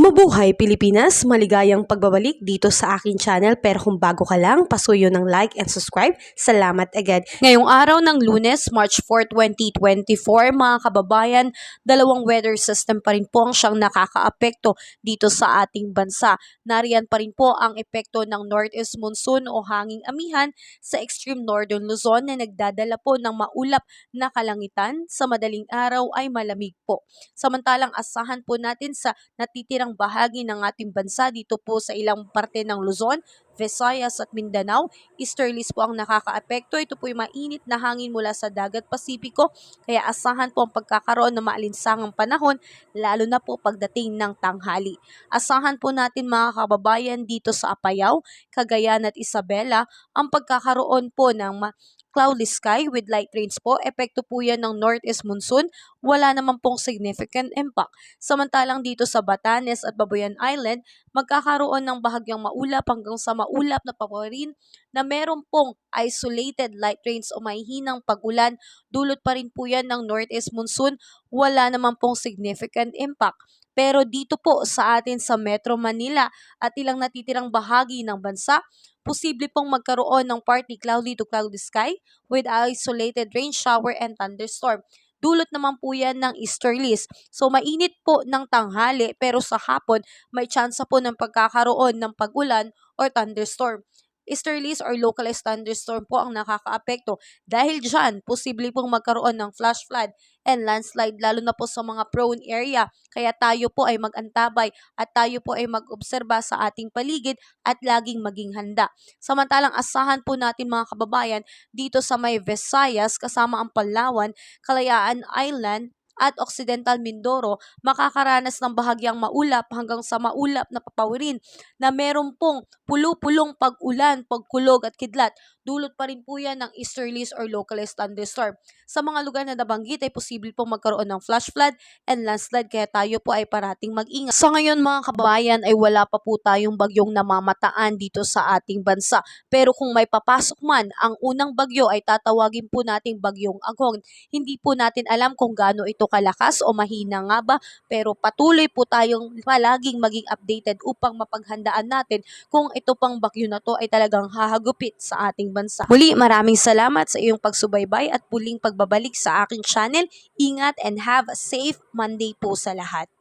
Mabuhay Pilipinas! Maligayang pagbabalik dito sa aking channel, pero kung bago ka lang, pasuyo ng like and subscribe. Salamat agad. Ngayong araw ng Lunes, March 4, 2024, mga kababayan, dalawang weather system pa rin po ang siyang nakakaapekto dito sa ating bansa. Nariyan pa rin po ang epekto ng northeast monsoon o hanging amihan sa extreme northern Luzon na nagdadala po ng maulap na kalangitan. Sa madaling araw ay malamig po. Samantalang asahan po natin sa natitirang bahagi ng ating bansa dito po sa ilang parte ng Luzon, Visayas at Mindanao. Easterlies po ang nakakaapekto. Ito po yung mainit na hangin mula sa dagat Pasipiko, kaya asahan po ang pagkakaroon ng maalinsangang panahon lalo na po pagdating ng tanghali. Asahan po natin mga kababayan dito sa Apayao, Cagayan at Isabela ang pagkakaroon po ng cloudy sky with light rains po. Epekto po yan ng northeast monsoon. Wala naman pong significant impact. Samantalang dito sa Batanes at Babuyan Island, magkakaroon ng bahagyang maulap hanggang sa maulap na paparin na meron pong isolated light rains o mahihinang pag-ulan. Dulot pa rin po yan ng northeast monsoon. Wala naman pong significant impact. Pero dito po sa atin sa Metro Manila at ilang natitirang bahagi ng bansa, posible pong magkaroon ng partly cloudy to cloudy sky with isolated rain shower and thunderstorm. Dulot naman po yan ng easterlies. So mainit po ng tanghali pero sa hapon may tsansa po ng pagkakaroon ng pag-ulan or thunderstorm. Easterlies or localized thunderstorm po ang nakakaapekto. Dahil dyan, posible pong magkaroon ng flash flood and landslide lalo na po sa mga prone area. Kaya tayo po ay mag-antabay at tayo po ay mag-obserba sa ating paligid at laging maging handa. Samantalang asahan po natin mga kababayan dito sa may Visayas kasama ang Palawan, Kalayaan Island, at Occidental Mindoro, makakaranas ng bahagyang maulap hanggang sa maulap na papawirin na meron pong pulo-pulong pag-ulan, pagkulog at kidlat. Dulot pa rin po yan ng easterlies or localized thunderstorm. Sa mga lugar na nabanggit ay posible pong magkaroon ng flash flood and landslide, kaya tayo po ay parating mag-ingat. Sa ngayon mga kababayan ay wala pa po tayong bagyong namamataan dito sa ating bansa. Pero kung may papasok man, ang unang bagyo ay tatawagin po nating bagyong Agong. Hindi po natin alam kung gaano ito kalakas o mahina nga ba, pero patuloy po tayong palaging maging updated upang mapaghandaan natin kung ito pang bagyo na to ay talagang hahagupit sa ating bansa. Muli, maraming salamat sa iyong pagsubaybay at puling pagbabalik sa aking channel. Ingat and have a safe Monday po sa lahat.